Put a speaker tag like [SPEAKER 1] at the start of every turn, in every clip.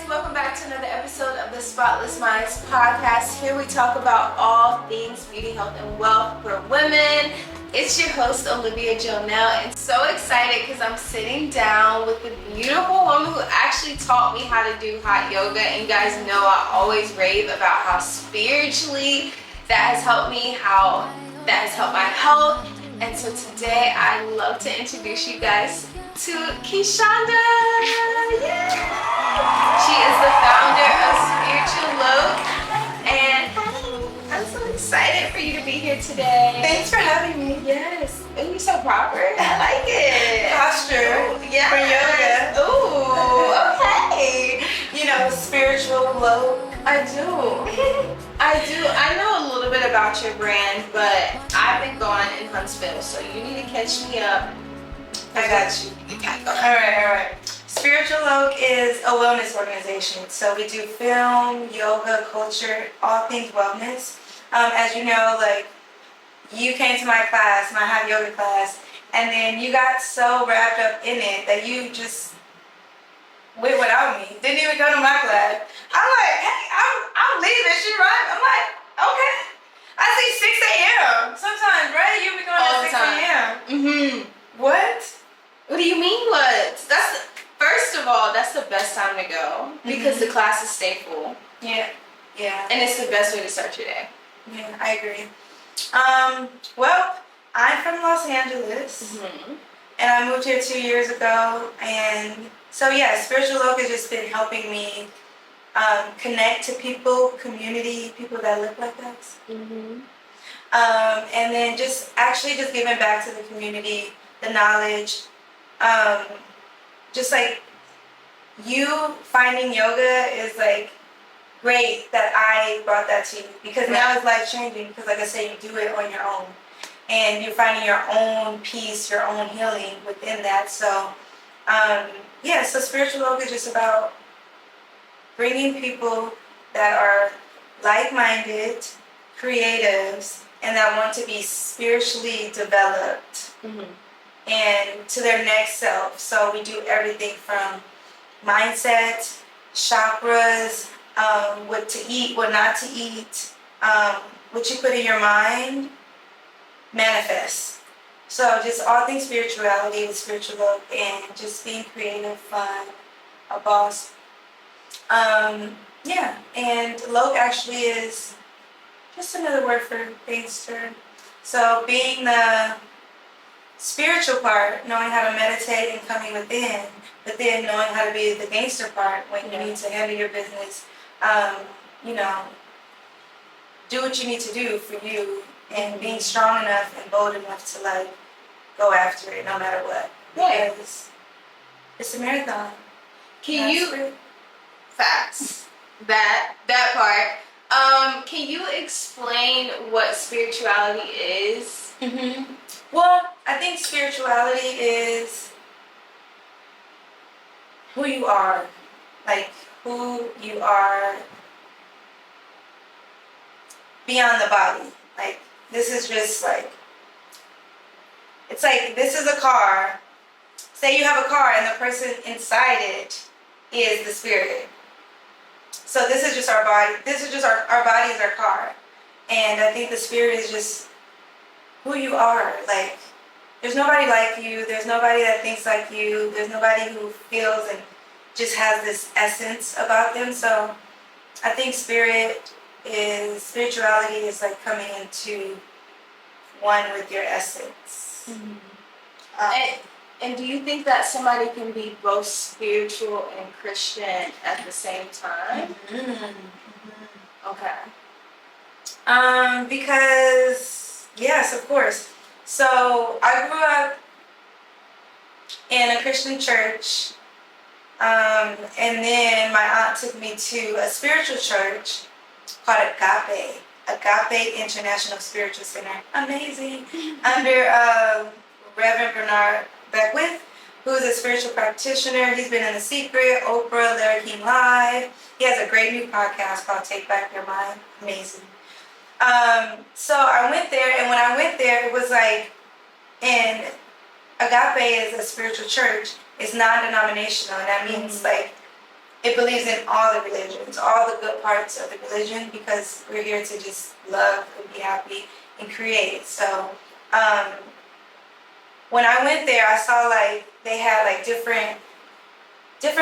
[SPEAKER 1] welcome back to another episode of the Spotless Minds podcast. Here we talk about all things beauty, health, and wealth for women. It's your host, Olivia Jonell, and so excited because I'm sitting down with a beautiful woman who actually taught me how to do hot yoga. And you guys know I always rave about how spiritually that has helped me, how that has helped my health. And so today I'd love to introduce you guys to Qishanda. Yay! She is the founder of Spiritual Loc, and I'm so excited for you to be here today.
[SPEAKER 2] Thanks for having me.
[SPEAKER 1] Yes. Oh, you're so proper. I like it.
[SPEAKER 2] Posture for yoga.
[SPEAKER 1] Ooh, okay.
[SPEAKER 2] You know, Spiritual Loc.
[SPEAKER 1] I do. I know a little bit about your brand, but I've been gone in Huntsville, so you need to catch me up.
[SPEAKER 2] I got you.
[SPEAKER 1] Okay, go.
[SPEAKER 2] All right. Spiritual Loc is a wellness organization. So we do film, yoga, culture, all things wellness. As you know, like, you came to my class, my hot yoga class, and then you got so wrapped up in it that you just went without me. Didn't even come to my class. I'm like, hey, I'm leaving. She right? I'm like, okay. I see 6 a.m. sometimes, right? You be going
[SPEAKER 1] All
[SPEAKER 2] at
[SPEAKER 1] the
[SPEAKER 2] 6
[SPEAKER 1] time.
[SPEAKER 2] a.m. What?
[SPEAKER 1] What do you mean what? First of all, that's the best time to go because the classes stay full.
[SPEAKER 2] Yeah.
[SPEAKER 1] And it's the best way to start your day.
[SPEAKER 2] Yeah, I agree. Well, I'm from Los Angeles, and I moved here 2 years ago, and so yeah, Spiritual Loc has just been helping me connect to people, community, people that look like us. And then just giving back to the community, the knowledge, just like you finding yoga is like great that I brought that to you because now it's life changing because like I said, you do it on your own and you're finding your own peace, your own healing within that. So so Spiritual Loc is just about bringing people that are like-minded, creatives, and that want to be spiritually developed and to their next self. So we do everything from mindset, chakras, what to eat, what not to eat, what you put in your mind, manifest. So just all things spirituality with Spiritual Loc and just being creative, fun, a boss. And Loc actually is just another word for gangster. So being the spiritual part, knowing how to meditate and coming within, but then knowing how to be the gangster part when you need to handle your business, do what you need to do for you and being strong enough and bold enough to like go after it no matter what.
[SPEAKER 1] Right.
[SPEAKER 2] Because it's a marathon.
[SPEAKER 1] Facts. That part. Can you explain what spirituality is?
[SPEAKER 2] Well, I think spirituality is who you are. Like, who you are beyond the body. Like, this is just like, it's like, this is a car. Say you have a car and the person inside it is the spirit. So this is just our body. This is just our body is our car. And I think the spirit is just who you are. Like, there's nobody like you. There's nobody that thinks like you. There's nobody who feels and just has this essence about them. So I think spirituality is like coming into one with your essence.
[SPEAKER 1] And do you think that somebody can be both spiritual and Christian at the same time? Okay.
[SPEAKER 2] Because, yes, of course. So I grew up in a Christian church, and then my aunt took me to a spiritual church called Agape International Spiritual Center. Amazing. Under Reverend Bernard Beckwith, who is a spiritual practitioner. He's been in The Secret, Oprah, Larry King Live. He has a great new podcast called Take Back Your Mind. Amazing. So I went there, and when I went there, it was like, and Agape is a spiritual church. It's non-denominational, and that means like it believes in all the religions, all the good parts of the religion, because we're here to just love and be happy and create. So when I went there, I saw like they had like different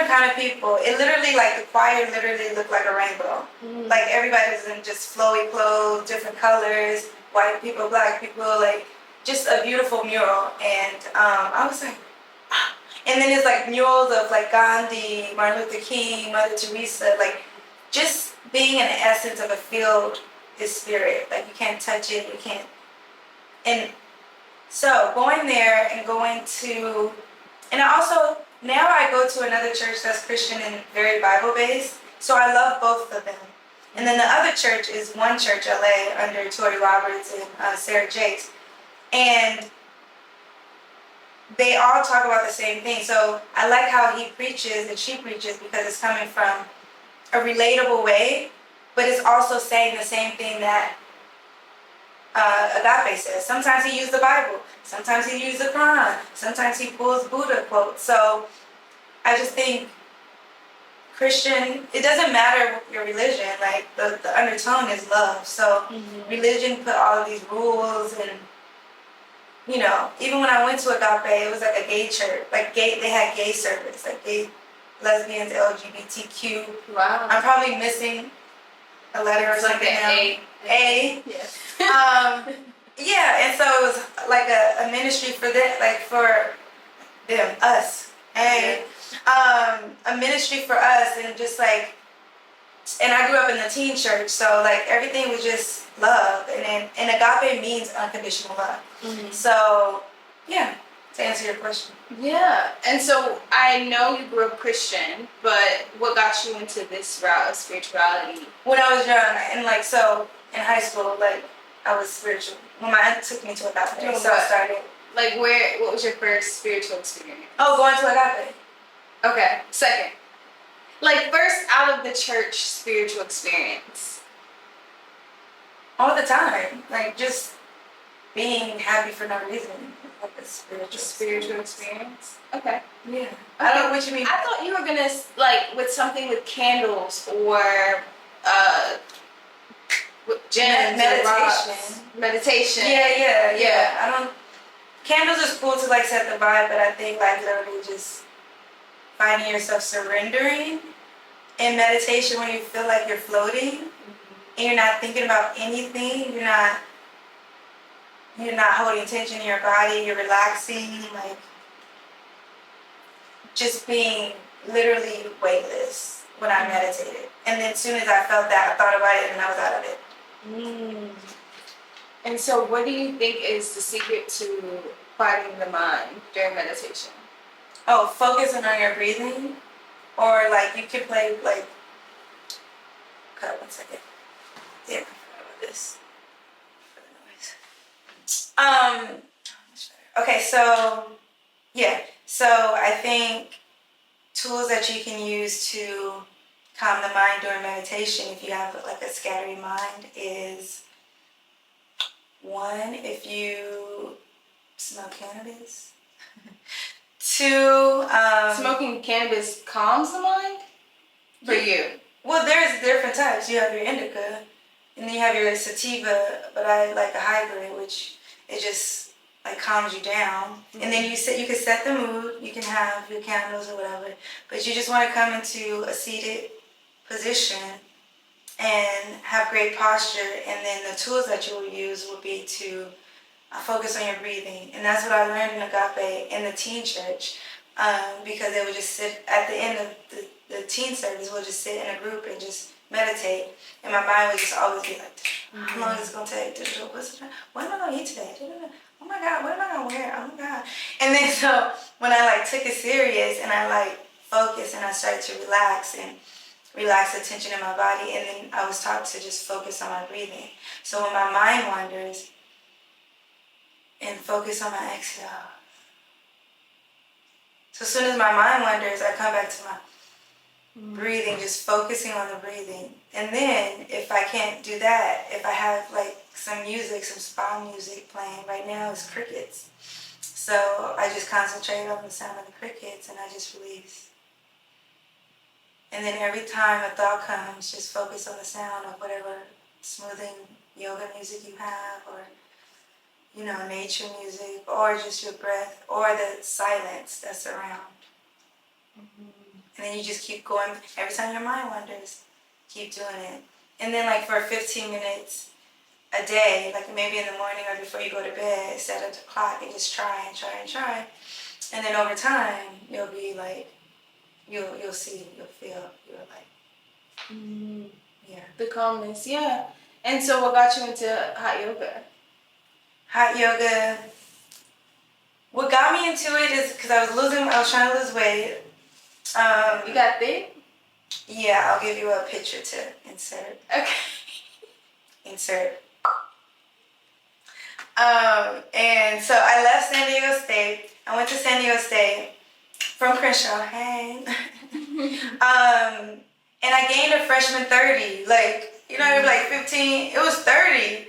[SPEAKER 2] kind of people. It literally, like, the choir literally looked like a rainbow. Like, everybody was in just flowy clothes, different colors, white people, black people, like, just a beautiful mural. And I was like, ah. And then it's like murals of like Gandhi, Martin Luther King, Mother Teresa, like, just being in the essence of a field is spirit. Like, you can't touch it, you can't. And so going there and going to, and I also, now I go to another church that's Christian and very Bible-based, so I love both of them. And then the other church is One Church LA under Tori Roberts and Sarah Jakes. And they all talk about the same thing. So I like how he preaches and she preaches, because it's coming from a relatable way, but it's also saying the same thing that Agape says. Sometimes he used the Bible, sometimes he used the Quran, sometimes he pulls Buddha quotes. So I just think Christian, it doesn't matter your religion, like the undertone is love. So religion put all of these rules, and you know, even when I went to Agape, it was like a gay church, like gay, they had gay service, like gay, lesbians, LGBTQ.
[SPEAKER 1] Wow.
[SPEAKER 2] I'm probably missing a letter or something.
[SPEAKER 1] Like
[SPEAKER 2] A.
[SPEAKER 1] Yes.
[SPEAKER 2] Yeah, and so it was like a ministry for them, like for them, us. A ministry for us, and just like, and I grew up in the teen church, so like everything was just love, and agape means unconditional love. So yeah, to answer your question.
[SPEAKER 1] Yeah, and so I know you grew up Christian, but what got you into this route of spirituality?
[SPEAKER 2] When I was young, and like, so in high school, like, I was spiritual. When my aunt took me to agape, so I started.
[SPEAKER 1] Like, what was your first spiritual experience?
[SPEAKER 2] Oh, going to agape.
[SPEAKER 1] Okay, second. Like, first out of the church spiritual experience.
[SPEAKER 2] All the time, like, just being happy for no reason. Like a spiritual experience.
[SPEAKER 1] Okay.
[SPEAKER 2] Yeah. I don't know what you mean.
[SPEAKER 1] I thought you were gonna, like, with something with candles or with gems, meditation.
[SPEAKER 2] Yeah. I don't. Candles is cool to like set the vibe, but I think like literally just finding yourself surrendering in meditation when you feel like you're floating and you're not thinking about anything. You're not holding tension in your body. You're relaxing, like just being literally weightless when I meditated. And then as soon as I felt that, I thought about it and I was out of it.
[SPEAKER 1] And so what do you think is the secret to quieting the mind during meditation?
[SPEAKER 2] Oh, focusing on your breathing. Or like you could play like, cut up 1 second. Yeah, I forgot about this. Okay, so yeah. So I think tools that you can use to calm the mind during meditation, if you have like a scattered mind, is one, if you smoke cannabis. Two,
[SPEAKER 1] smoking cannabis calms the mind? For you?
[SPEAKER 2] Well, there's different types. You have your indica, and then you have your sativa, but I like a hybrid, which it just like calms you down. And then you can set the mood. You can have your candles or whatever, but you just want to come into a seated position and have great posture. And then the tools that you will use will be to focus on your breathing. And that's what I learned in Agape in the teen church, because they would just sit at the end of the teen service. We'll just sit in a group and just meditate, and my mind would just always be like, how long is it going to take? What am I going to eat today? Oh my God, what am I going to wear? Oh my God. And then so when I like took it serious and I like focused and I started to relax the tension in my body, and then I was taught to just focus on my breathing. So when my mind wanders, and focus on my exhale. So as soon as my mind wanders, I come back to my breathing, just focusing on the breathing. And then if I can't do that, if I have like some music, some spa music playing, right now it's crickets. So I just concentrate on the sound of the crickets and I just release. And then every time a thought comes, just focus on the sound of whatever smoothing yoga music you have, or, you know, nature music, or just your breath, or the silence that's around. And then you just keep going. Every time your mind wanders, keep doing it. And then like for 15 minutes a day, like maybe in the morning or before you go to bed, set a clock and just try and try and try. And then over time, you'll be like, you'll see, you'll feel, you're like, yeah.
[SPEAKER 1] The calmness, yeah. And so what got you into hot yoga?
[SPEAKER 2] Hot yoga, what got me into it is because I was trying to lose weight.
[SPEAKER 1] You got thick?
[SPEAKER 2] Yeah, I'll give you a picture to insert.
[SPEAKER 1] Okay.
[SPEAKER 2] Insert. And so I left San Diego State. I went to San Diego State from Qishanda. Hey. And I gained a freshman 30. Like, you know, like 15. It was 30.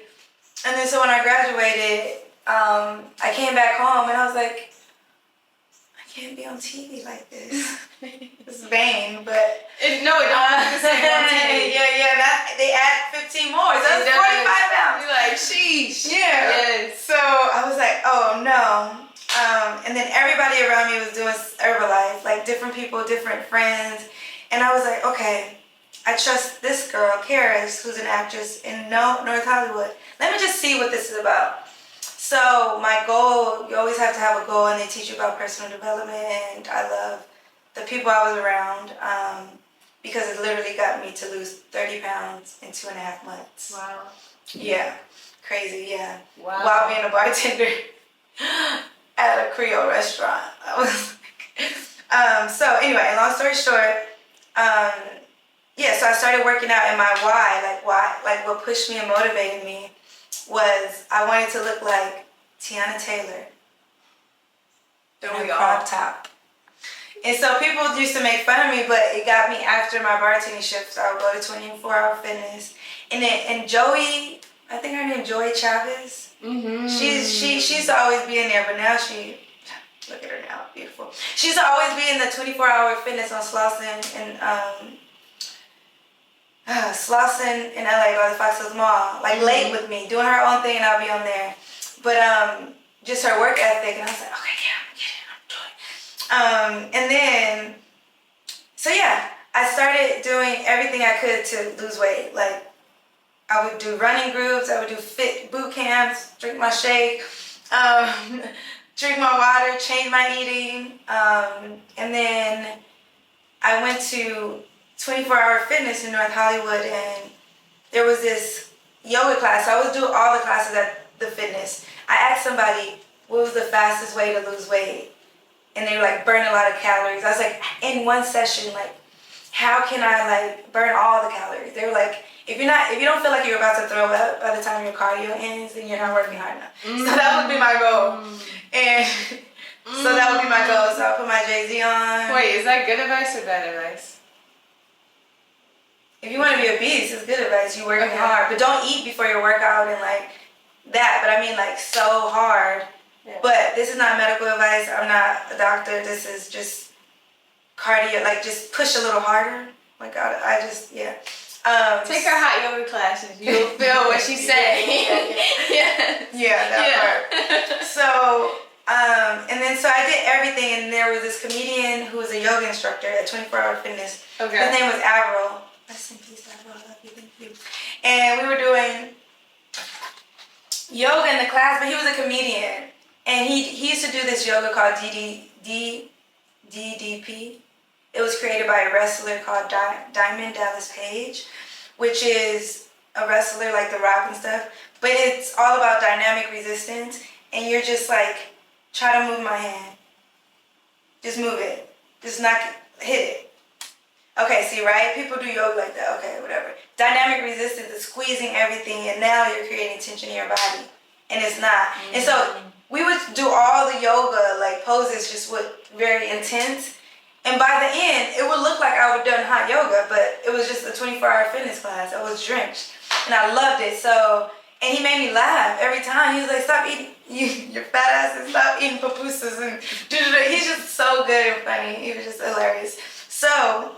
[SPEAKER 2] And then so when I graduated, I came back home and I was like, I can't be on TV like this. It's vain, but
[SPEAKER 1] No, it don't look the same on TV.
[SPEAKER 2] Yeah. They add 15 more. So that's 45 pounds.
[SPEAKER 1] You're like, sheesh.
[SPEAKER 2] Yeah.
[SPEAKER 1] Yes.
[SPEAKER 2] So I was like, oh no. And then everybody around me was doing Herbalife, like different people, different friends. And I was like, okay, I trust this girl, Karis, who's an actress in North Hollywood. Let me just see what this is about. So my goal, you always have to have a goal, and they teach you about personal development. And I love the people I was around because it literally got me to lose 30 pounds in 2.5 months.
[SPEAKER 1] Wow.
[SPEAKER 2] Yeah, crazy, yeah.
[SPEAKER 1] Wow.
[SPEAKER 2] While being a bartender at a Creole restaurant. I was like, so anyway, long story short, so I started working out, and my why, like what pushed me and motivated me was I wanted to look like Tiana Taylor in a crop top. And so people used to make fun of me, but it got me after my bartending shifts. I would go to 24 Hour Fitness. And Joey, I think her name Joey Chavez.
[SPEAKER 1] Mm-hmm.
[SPEAKER 2] She used to always be in there, but now look at her now, beautiful. She used to always be in the 24 Hour Fitness on Slauson in LA by the Fox Hills Mall, like late with me, doing her own thing, and I'll be on there. But just her work ethic, and I was like, okay, yeah, I'm getting it, I'm doing it. And then, so yeah, I started doing everything I could to lose weight. Like, I would do running groups, I would do fit boot camps, drink my shake, drink my water, change my eating. And then I went to 24 Hour Fitness in North Hollywood, and there was this yoga class. I would do all the classes at the fitness. I asked somebody what was the fastest way to lose weight, and they were like, burn a lot of calories. I was like, in one session, like, how can I like burn all the calories? They were like, if you don't feel like you're about to throw up by the time your cardio ends, then you're not working hard enough. So that would be my goal. And so that would be my goal. So I'll put my Jay-Z on.
[SPEAKER 1] Wait, is that good advice or bad advice?
[SPEAKER 2] If you want to be obese, it's good advice. You're working hard. But don't eat before your workout and like that. But I mean like so hard. Yeah. But this is not medical advice. I'm not a doctor. This is just cardio. Like just push a little harder. My God, I just, yeah.
[SPEAKER 1] Take her hot yoga classes. You'll feel what she's saying.
[SPEAKER 2] Yeah, that part. So, and then so I did everything, and there was this comedian who was a yoga instructor at 24 Hour Fitness. Okay. His name was Avril. Rest in peace, Avril. I love you. Thank you. And we were doing yoga in the class, but he was a comedian, and he used to do this yoga called DDP. It was created by a wrestler called Diamond Dallas Page, which is a wrestler like The Rock and stuff. But it's all about dynamic resistance, and you're just like, try to move my hand. Just move it. Just knock it. Hit it. Okay, see, right? People do yoga like that. Okay, whatever. Dynamic resistance is squeezing everything, and now you're creating tension in your body. And it's not. Mm-hmm. And so we would do all the yoga, like poses, just with very intense. And by the end, it would look like I would have done hot yoga, but it was just a 24-hour fitness class. I was drenched, and I loved it. So, and he made me laugh every time. He was like, "Stop eating, your fat ass, and stop eating pupusas." And he's just so good and funny. He was just hilarious. So,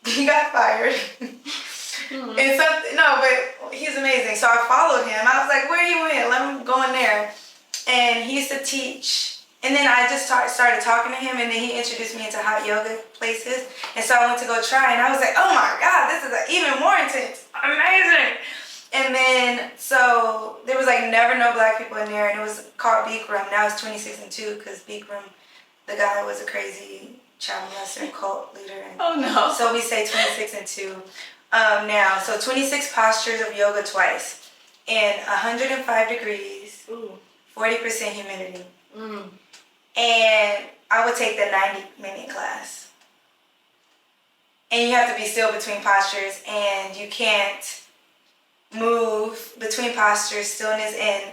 [SPEAKER 2] he got fired.
[SPEAKER 1] Mm-hmm.
[SPEAKER 2] And something, no, but he's amazing. So I followed him. I was like, where he went? Let him go in there. And he used to teach. And then I just started talking to him, and then he introduced me into hot yoga places. And so I went to go try, and I was like, oh my God, this is even more intense. Amazing. And then, so there was like never no black people in there, and it was called Bikram. Now it's 26 and 2 because Bikram, the guy was a crazy child molester and cult leader. And
[SPEAKER 1] oh no.
[SPEAKER 2] so we say 26 and 2 now. So 26 postures of yoga twice in 105 degrees,
[SPEAKER 1] Ooh.
[SPEAKER 2] 40% humidity.
[SPEAKER 1] Mm.
[SPEAKER 2] And I would take the 90-minute class. And you have to be still between postures, and you can't move between postures, stillness, and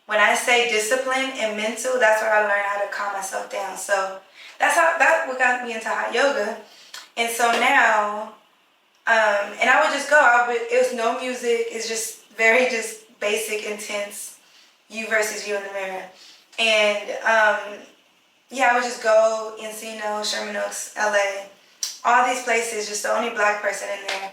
[SPEAKER 2] when I say discipline and mental, that's where I learned how to calm myself down. So that what got me into hot yoga. And so now, and I would just go. It was no music. It's just very just basic, intense, you versus you in the mirror. And yeah, I would just go Encino, Sherman Oaks, LA, all these places, just the only black person in there.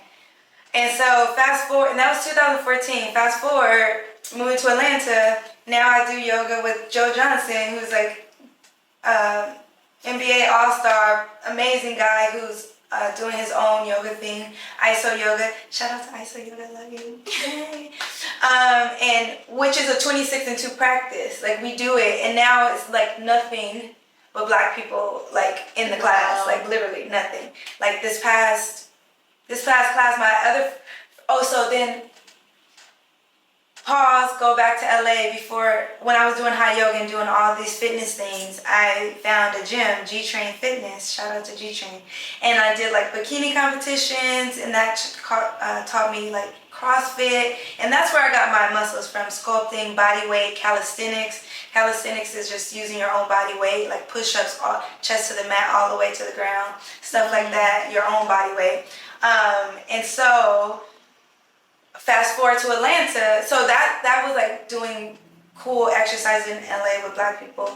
[SPEAKER 2] And so fast forward, and that was 2014. Fast forward, moving to Atlanta. Now I do yoga with Joe Johnson, who's like NBA All-Star, amazing guy who's doing his own yoga thing, ISO yoga. Shout out to ISO yoga, love you. Yay. And which is a 26 and 2 practice. Like we do it, and now it's like nothing but black people like in the class, like literally nothing. Like this past class, so then pause, go back to LA. Before, when I was doing hot yoga and doing all these fitness things, I found a gym, G-Train Fitness, shout out to G-Train. And I did like bikini competitions, and that taught me like CrossFit. And that's where I got my muscles from, sculpting, body weight, calisthenics. Calisthenics is just using your own body weight, like push-ups, chest to the mat, all the way to the ground, stuff like that, your own body weight. And so fast forward to Atlanta, so that was like doing cool exercises in LA with black people.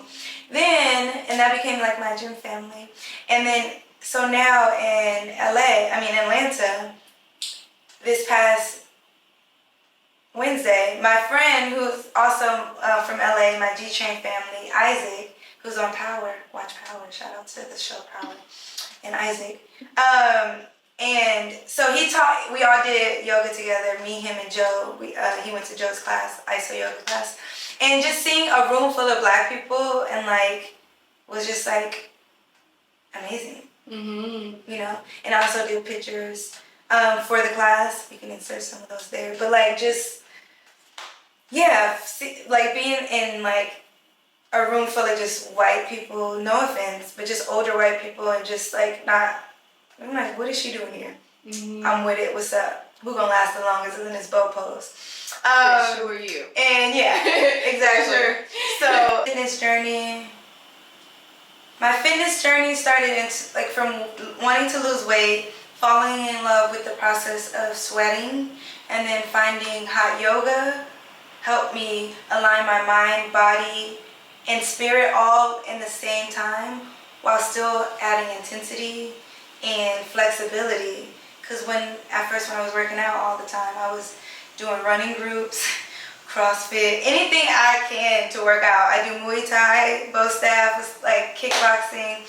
[SPEAKER 2] Then, and that became like my gym family. And then, so now in Atlanta, this past Wednesday, my friend who's also from LA, my G-Train family, Isaac, who's on Power, watch Power, shout out to the show Power, and Isaac. And so we all did yoga together, me, him, and Joe. He went to Joe's class, ISO yoga class. And just seeing a room full of black people and like, was just like amazing, you know? And I also did pictures for the class. You can insert some of those there. But like just, yeah, like being in like a room full of just white people, no offense, but just older white people and just like not, I'm like, what is she doing here? I'm with it. What's up? Who gonna last the longest in this boat pose?
[SPEAKER 1] For sure, you.
[SPEAKER 2] And yeah, exactly.
[SPEAKER 1] Sure.
[SPEAKER 2] So my fitness journey started from wanting to lose weight, falling in love with the process of sweating, and then finding hot yoga helped me align my mind, body, and spirit all in the same time while still adding intensity and flexibility. Because at first when I was working out all the time, I was doing running groups, CrossFit, anything I can to work out. I do Muay Thai, bow staff, like kickboxing.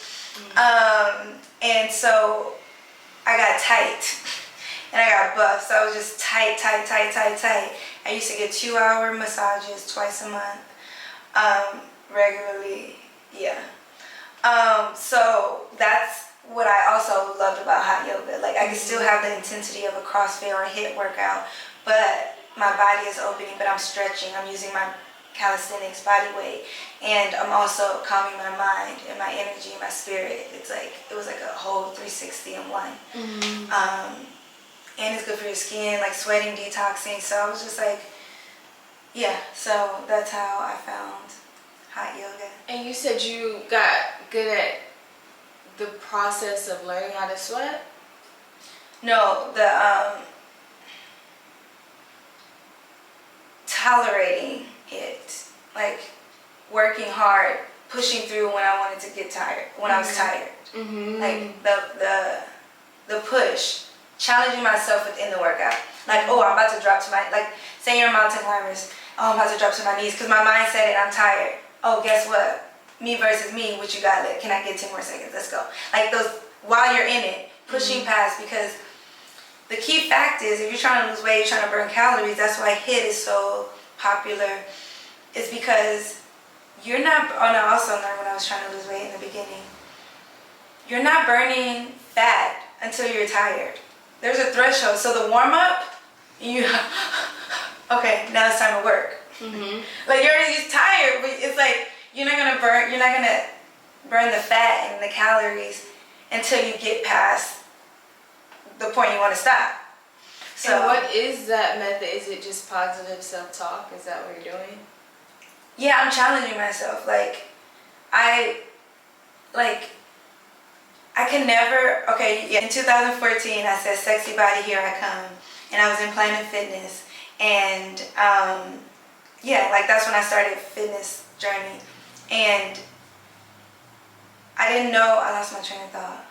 [SPEAKER 2] And so I got tight and I got buff. So I was just tight. I used to get 2-hour massages twice a month, regularly, yeah. So that's what I also loved about hot yoga. Like I can still have the intensity of a CrossFit or a HIIT workout, but my body is opening, but I'm stretching. I'm using my calisthenics body weight, and I'm also calming my mind and my energy and my spirit. It was like a whole 360 in one. And it's good for your skin, like sweating, detoxing. So I was just like, yeah. So that's how I found hot yoga.
[SPEAKER 1] And you said you got good at the process of learning how to sweat?
[SPEAKER 2] No, tolerating it, like working hard, pushing through when I wanted to get tired, when I was tired. Like the push, challenging myself within the workout. Like, oh, I'm about to drop to my, like, say you're mountain climbers, oh, I'm about to drop to my knees because my mind said it, I'm tired. Oh, guess what? Me versus me, what you got? Can I get 10 more seconds? Let's go. Like those, while you're in it, pushing past, because the key fact is, if you're trying to lose weight, you're trying to burn calories, that's why HIIT is so popular, is because you're not, oh no, I also learned when I was trying to lose weight in the beginning, you're not burning fat until you're tired. There's a threshold. So the warm up, you, okay, now it's time to work. Like you're already just tired, but it's like, you're not gonna burn the fat and the calories until you get past the point you want to stop. So
[SPEAKER 1] and what is that method? Is it just positive self-talk? Is that what you're doing?
[SPEAKER 2] Yeah, I'm challenging myself. I can never, okay, yeah, in 2014, I said, sexy body, here I come. And I was in Planet Fitness. And, yeah, like that's when I started fitness journey. And I didn't know, I lost my train of thought.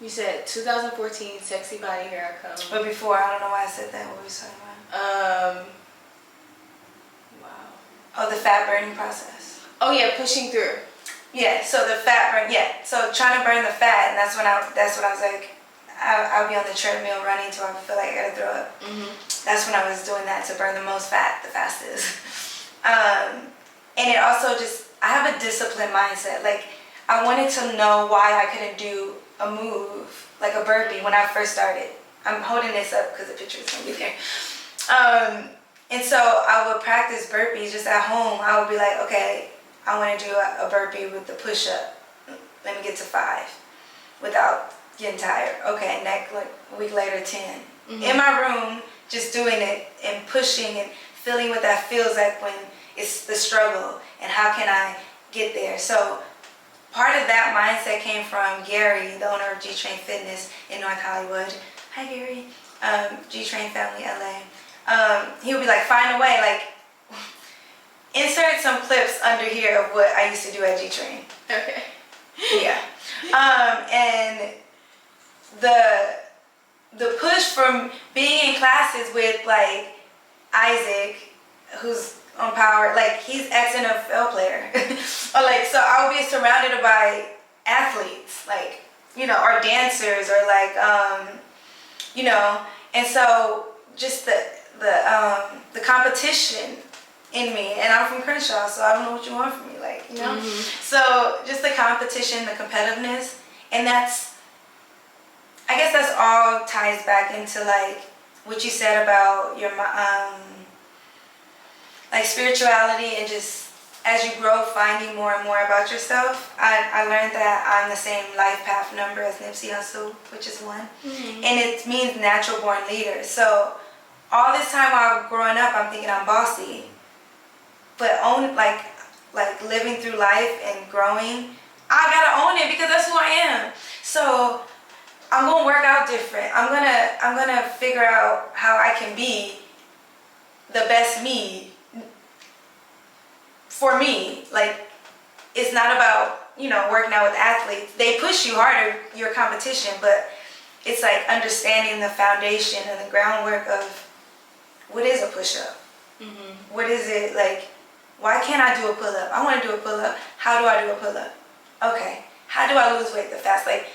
[SPEAKER 1] You said 2014, sexy body, here I come.
[SPEAKER 2] But before, I don't know why I said that. What were we talking about?
[SPEAKER 1] Wow.
[SPEAKER 2] Oh, the fat burning process.
[SPEAKER 1] Oh yeah, pushing through.
[SPEAKER 2] Yeah, so the fat burn, yeah. So trying to burn the fat, and that's when I was like, I'll be on the treadmill running till I feel like I gotta throw up. That's when I was doing that to burn the most fat, the fastest. And it also just, I have a disciplined mindset. Like, I wanted to know why I couldn't do a move, like a burpee, when I first started. I'm holding this up because the picture is gonna be there. And so I would practice burpees just at home. I would be like, okay, I want to do a burpee with the push-up. Let me get to 5 without getting tired. Okay, next, like a week later, 10. In my room, just doing it and pushing and feeling what that feels like when it's the struggle and how can I get there. So part of that mindset came from Gary, the owner of G-Train Fitness in North Hollywood. Hi, Gary. G-Train Family, LA. He would be like, find a way, like, insert some clips under here of what I used to do at G-Train.
[SPEAKER 1] Okay.
[SPEAKER 2] Yeah. And the push from being in classes with, like, Isaac, who's on Power, like, he's ex-NFL player. Or, like, so I would be surrounded by athletes, like, you know, or dancers, or, like, you know, and so just the competition in me, and I'm from Crenshaw, so I don't know what you want from me, like, you know? So just the competition, the competitiveness, and that's, I guess that's all ties back into, like, what you said about your, like, spirituality, and just as you grow, finding more and more about yourself. I learned that I'm the same life path number as Nipsey Hussle, which is 1. And it means natural born leader. So all this time while growing up, I'm thinking I'm bossy. But like living through life and growing, I gotta own it because that's who I am. So I'm gonna work out different. I'm gonna figure out how I can be the best me for me. Like, it's not about, you know, working out with athletes. They push you harder, your competition, but it's like understanding the foundation and the groundwork of what is a push-up? What is it, like, why can't I do a pull-up? I want to do a pull-up. How do I do a pull-up? Okay, how do I lose weight the fast? Like,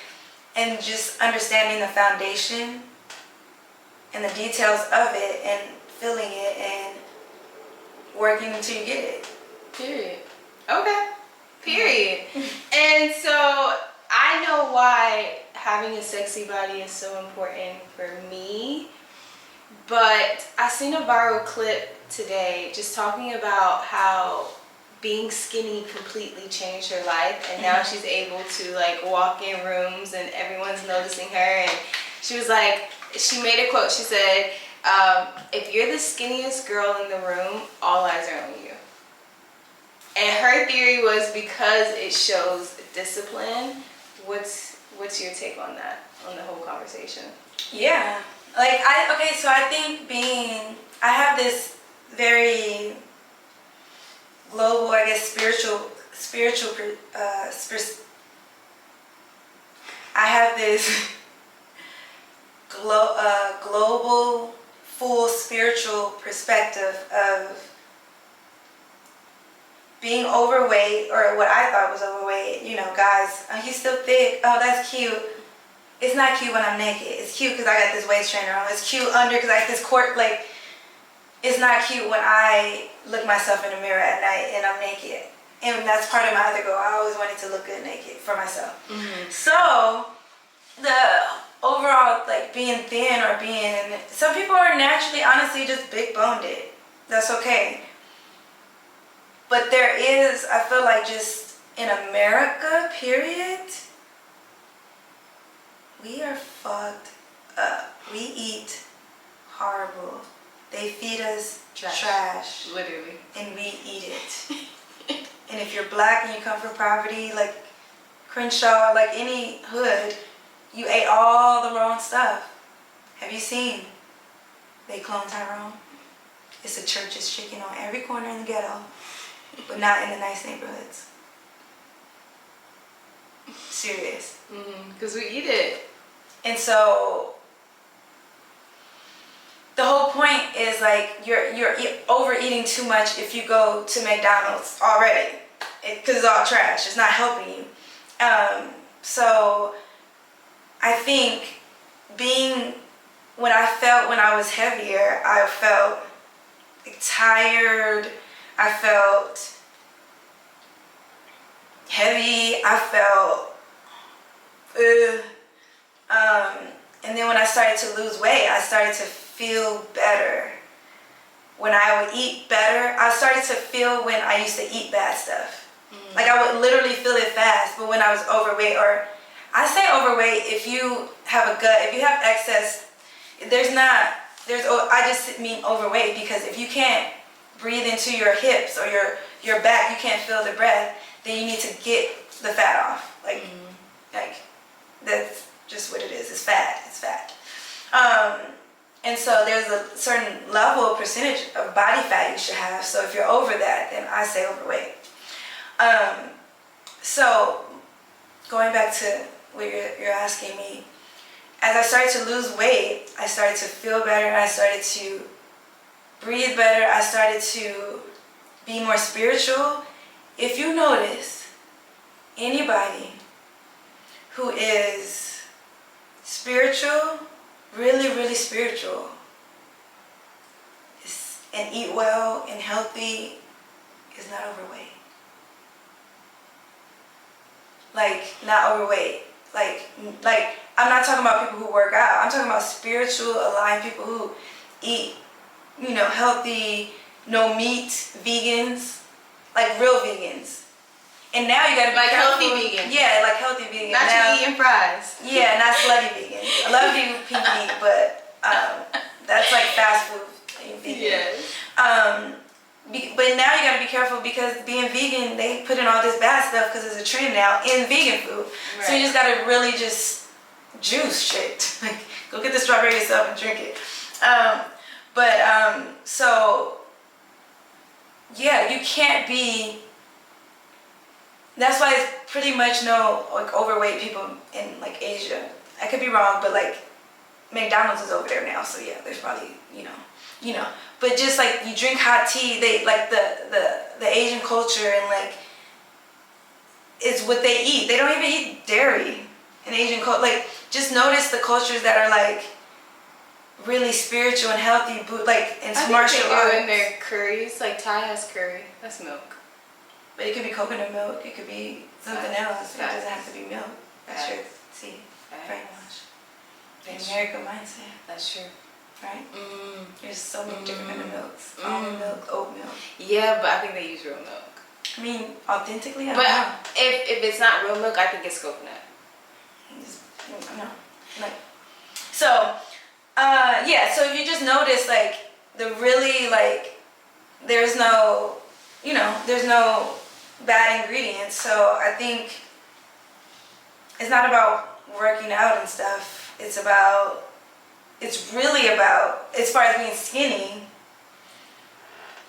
[SPEAKER 2] and just understanding the foundation and the details of it and feeling it and working until you get it.
[SPEAKER 1] Period. Okay. Period. And so I know why having a sexy body is so important for me, but I seen a viral clip today just talking about how being skinny completely changed her life, and now she's able to, like, walk in rooms and everyone's noticing her. And she was like, she made a quote, she said, if you're the skinniest girl in the room, all eyes are on you. And her theory was because it shows discipline. What's your take on that, on the whole conversation?
[SPEAKER 2] Yeah, like, so I think I have this very global, I guess, I have this global, full spiritual perspective of being overweight, or what I thought was overweight. You know, guys, oh, he's still thick. Oh, that's cute. It's not cute when I'm naked. It's cute because I got this waist trainer on. It's cute under because I got this cord. Like, it's not cute when I look myself in the mirror at night and I'm naked. And that's part of my other goal. I always wanted to look good naked for myself. Mm-hmm. So, the overall, like, being thin or being... Some people are naturally, honestly, just big-boned. That's okay. But there is, I feel like, just in America, period, we are fucked up. We eat horrible. They feed us trash.
[SPEAKER 1] Literally.
[SPEAKER 2] And we eat it. And if you're black and you come from poverty, like Crenshaw, like any hood, you ate all the wrong stuff. Have you seen They Clone Tyrone? It's a church's chicken on every corner in the ghetto, but not in the nice neighborhoods. Serious.
[SPEAKER 1] Because we eat it.
[SPEAKER 2] And so the whole point is like you're overeating too much if you go to McDonald's already, because it's all trash. It's not helping you. So I think when I was heavier, I felt like tired. I felt heavy. I felt and then when I started to lose weight, I started to feel better. When I would eat better, I started to feel when I used to eat bad stuff. Like I would literally feel it fast, but when I was overweight, or I say overweight if you have a gut, if you have excess, I just mean overweight, because if you can't breathe into your hips or your back, you can't feel the breath, then you need to get the fat off. Like that's just what it is. It's fat. It's fat. And so there's a certain level of percentage of body fat you should have. So if you're over that, then I say overweight. So going back to what you're asking me, as I started to lose weight, I started to feel better. I started to breathe better. I started to be more spiritual. If you notice, anybody who is spiritual, really, really spiritual, and eat well and healthy, is not overweight. Like, not overweight. Like I'm not talking about people who work out. I'm talking about spiritual, aligned people who eat, healthy, no meat, vegans, like real vegans. And now you gotta be
[SPEAKER 1] like
[SPEAKER 2] careful.
[SPEAKER 1] Healthy vegan.
[SPEAKER 2] Yeah, like healthy vegan.
[SPEAKER 1] Not
[SPEAKER 2] now,
[SPEAKER 1] you eating fries.
[SPEAKER 2] Yeah, not slutty vegan. I love you, pink meat, but that's like fast food vegan.
[SPEAKER 1] Yes.
[SPEAKER 2] But now you gotta be careful, because being vegan, they put in all this bad stuff because it's a trend now in vegan food. Right. So you just gotta really just juice shit. Like, go get the strawberry yourself and drink it. So yeah, you can't be. That's why it's pretty much no like overweight people in like Asia. I could be wrong, but like McDonald's is over there now, so yeah, there's probably But just like you drink hot tea, they like the Asian culture, and like it's what they eat. They don't even eat dairy in Asian culture. Like, just notice the cultures that are like really spiritual and healthy, like in martial arts.
[SPEAKER 1] In their curries, like Thai has curry. That's milk.
[SPEAKER 2] But it could be coconut milk. It could be something else. It doesn't have to be milk. That's true. See, brainwash. The American mindset.
[SPEAKER 1] That's true.
[SPEAKER 2] Right? There's so many different kind of milks. Almond milk, oat milk.
[SPEAKER 1] Yeah, but I think they use real milk.
[SPEAKER 2] I mean, authentically, I
[SPEAKER 1] don't
[SPEAKER 2] know.
[SPEAKER 1] If it's not real milk, I think it's coconut.
[SPEAKER 2] No. Like, so, so if you just notice, like, the really, like, there's no bad ingredients. So I think it's not about working out and stuff. It's really about, as far as being skinny,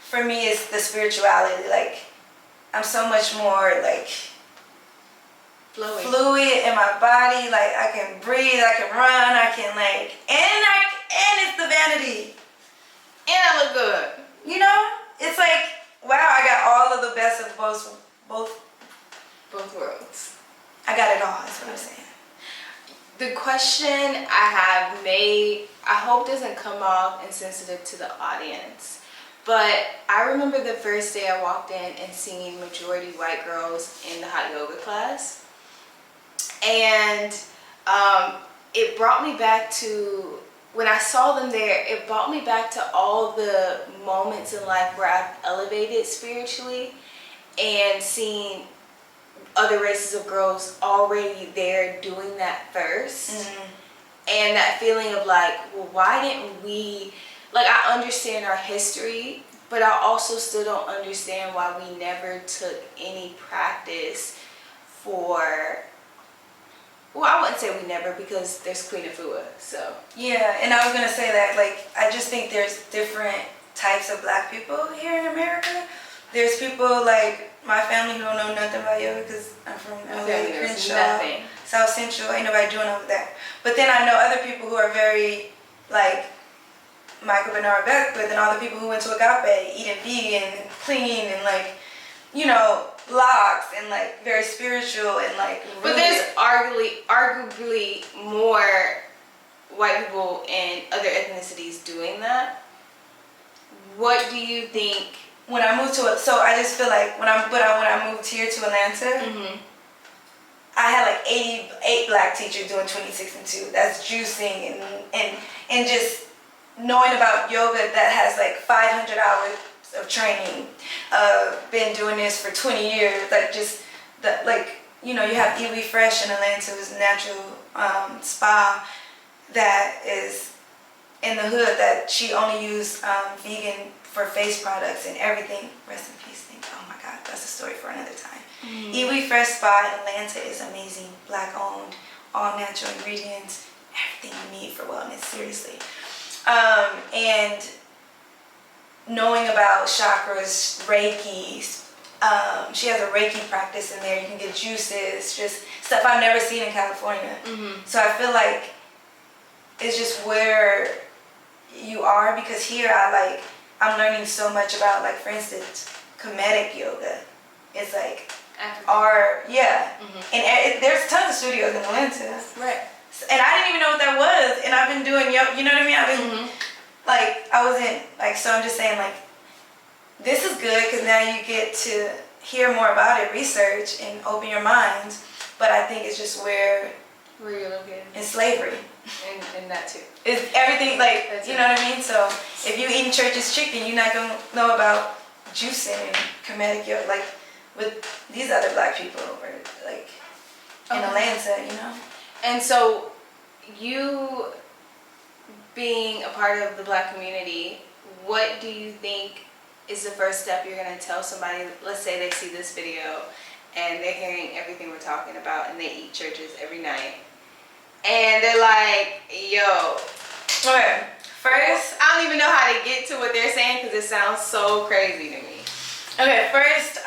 [SPEAKER 2] for me, it's the spirituality. Like, I'm so much more, like, fluid in my body. Like I can breathe, I can run, I can like, and it's the vanity.
[SPEAKER 1] And I look good.
[SPEAKER 2] You know, it's like, wow, I got all of the best of both
[SPEAKER 1] worlds.
[SPEAKER 2] I got it all. That's what I'm saying.
[SPEAKER 1] The question I have made, I hope doesn't come off insensitive to the audience, but I remember the first day I walked in and seeing majority white girls in the hot yoga class, and it brought me back to, when I saw them there, it brought me back to all the moments in life where I've elevated spiritually and seeing other races of girls already there doing that first. Mm-hmm. And that feeling of like, well, why didn't we, like, I understand our history, but I also still don't understand why we never took any practice for, well, I wouldn't say we never, because there's Queen Afua, so.
[SPEAKER 2] Yeah, and I was going to say that, like, I just think there's different types of black people here in America. There's people like my family who don't know nothing about yoga because I'm from LA, Qishanda, South Central, ain't nobody doing over there. But then I know other people who are very, like, Michael Bernard Beck, but then all the people who went to Agape, eating vegan and clean and, like, you know, locks and, like, very spiritual and, like,
[SPEAKER 1] but there's arguably more white people and other ethnicities doing that. What do you think?
[SPEAKER 2] When I moved to so I just feel like when I moved here to Atlanta, mm-hmm. I had like 88 black teachers doing 26 and 2. That's juicing and just knowing about yoga that has like 500 hours of training. Been doing this for 20 years. Like just the, like, you know, you have Iwi Fresh in Atlanta, who's a natural spa that is in the hood that she only used vegan for face products and everything. Rest in peace. Oh my God, that's a story for another time. Mm. Iwi Fresh Spa in Atlanta is amazing. Black owned, all natural ingredients, everything you need for wellness, seriously. And knowing about chakras, Reiki, she has a Reiki practice in there. You can get juices, just stuff I've never seen in California. Mm-hmm. So I feel like it's just where you are, because here I'm learning so much about, like, for instance, comedic yoga. It's like mm-hmm. And there's tons of studios in Atlanta.
[SPEAKER 1] Right.
[SPEAKER 2] And I didn't even know what that was. And I've been doing yoga, you know what I mean? I've been, mm-hmm. like, I wasn't, like, so I'm just saying, like, this is good because now you get to hear more about it, research, and open your mind. But I think it's just where
[SPEAKER 1] you're located.
[SPEAKER 2] In slavery.
[SPEAKER 1] And that too.
[SPEAKER 2] It's everything, like, that's, you know what I mean? So if you eating church's chicken, you're not going to know about juicing and comedic yoga, like, with these other black people, or, like, in Atlanta, you know?
[SPEAKER 1] And so you being a part of the black community, what do you think is the first step you're going to tell somebody? Let's say they see this video and they're hearing everything we're talking about and they eat churches every night. And they're like, yo.
[SPEAKER 2] Okay. First,
[SPEAKER 1] I don't even know how to get to what they're saying because it sounds so crazy to me.
[SPEAKER 2] Okay, first,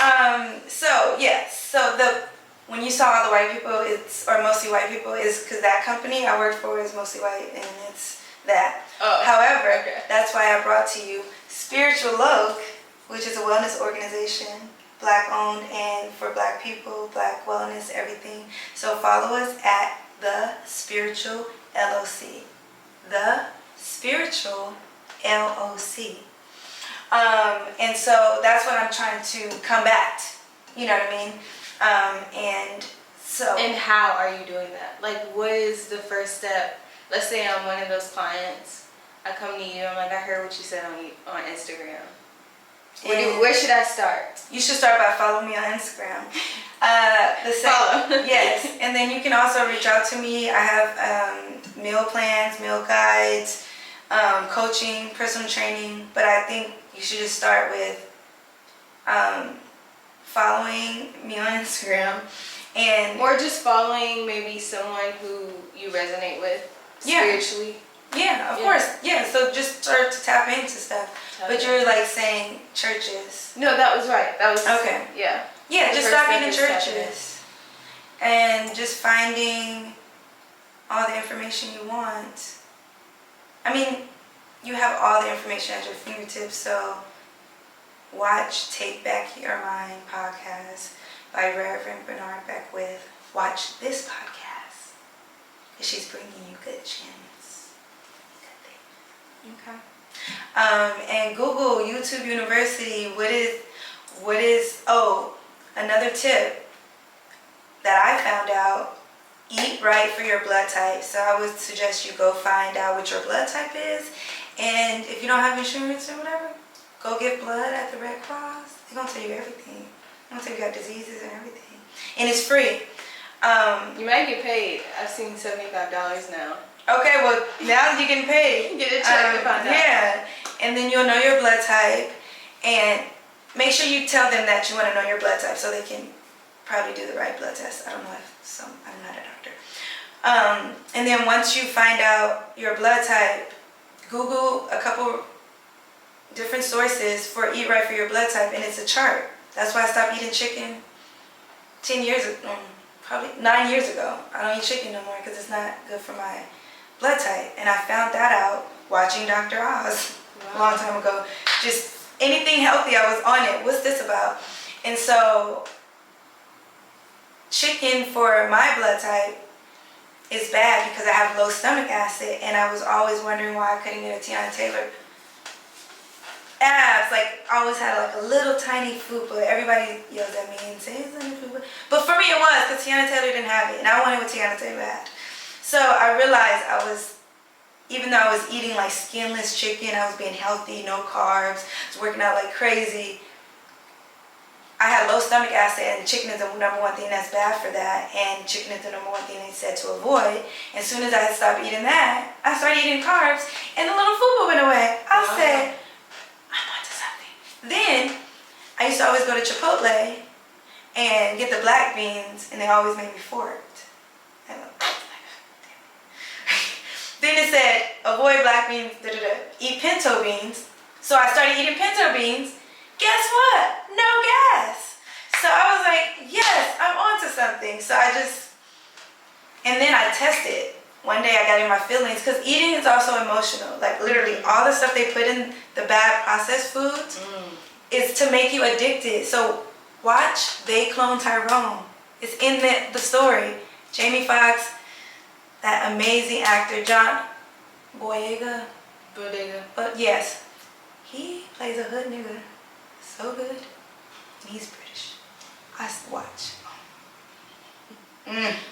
[SPEAKER 2] when you saw all the white people, or mostly white people, is because that company I worked for is mostly white, and it's that.
[SPEAKER 1] Oh,
[SPEAKER 2] however,
[SPEAKER 1] okay.
[SPEAKER 2] That's why I brought to you Spiritual Loc, which is a wellness organization, black owned and for black people, black wellness, everything. So follow us at The Spiritual LOC. The Spiritual LOC. And so that's what I'm trying to combat. You know what I mean?
[SPEAKER 1] And how are you doing that? Like, what is the first step? Let's say I'm one of those clients. I come to you. I'm like, I heard what you said on Instagram. Where should I start?
[SPEAKER 2] You should start by following me on Instagram.
[SPEAKER 1] Follow.
[SPEAKER 2] Yes. And then you can also reach out to me. I have meal plans, meal guides, coaching, personal training. But I think you should just start with following me on Instagram.
[SPEAKER 1] Or just following maybe someone who you resonate with spiritually.
[SPEAKER 2] Yeah, of course. Yeah, so just start to tap into stuff. But you're like saying churches.
[SPEAKER 1] No, that was right. That was
[SPEAKER 2] okay.
[SPEAKER 1] Yeah.
[SPEAKER 2] Yeah, just stop eating churches. and just finding all the information you want. I mean, you have all the information at your fingertips, so watch Take Back Your Mind podcast by Reverend Bernard Beckwith. Watch this podcast, because she's bringing you good gems. Good thing. Okay. And Google YouTube University. Another tip that I found out, eat right for your blood type. So I would suggest you go find out what your blood type is. And if you don't have insurance or whatever, go get blood at the Red Cross. They're going to tell you everything. They're going to tell you got diseases and everything. And it's free.
[SPEAKER 1] You might get paid. I've seen $75 now.
[SPEAKER 2] Okay, well, now you're getting paid.
[SPEAKER 1] Get a check to find out.
[SPEAKER 2] Yeah. And then you'll know your blood type. And make sure you tell them that you want to know your blood type so they can probably do the right blood test. I don't know I'm not a doctor. And then once you find out your blood type, Google a couple different sources for Eat Right for Your Blood Type, and it's a chart. That's why I stopped eating chicken 10 years ago, probably 9 years ago. I don't eat chicken no more because it's not good for my blood type. And I found that out watching Dr. Oz a long time ago. Just anything healthy, I was on it. What's this about? And so chicken for my blood type is bad because I have low stomach acid, and I was always wondering why I couldn't get a Tiana Taylor abs. Like, I always had like a little tiny fupa. Everybody yells at me and says, but for me it was, because Tiana Taylor didn't have it, and I wanted what Tiana Taylor had. So I realized even though I was eating like skinless chicken, I was being healthy, no carbs, I was working out like crazy, I had low stomach acid, and chicken is the number one thing that's bad for that, and chicken is the number one thing they said to avoid. As soon as I stopped eating that, I started eating carbs, and the little fupa went away. I said, I'm onto something. Then, I used to always go to Chipotle and get the black beans, and they always made me forked. Then it said, avoid black beans, eat pinto beans. So I started eating pinto beans. Guess what? No gas. So I was like, yes, I'm onto something. So and then I tested. One day I got in my feelings, because eating is also emotional. Like, literally all the stuff they put in the bad processed foods is to make you addicted. So watch They Clone Tyrone. It's in the story. Jamie Foxx, that amazing actor, John Boyega. But yes, he plays a hood nigga. So good. And he's British. I watch.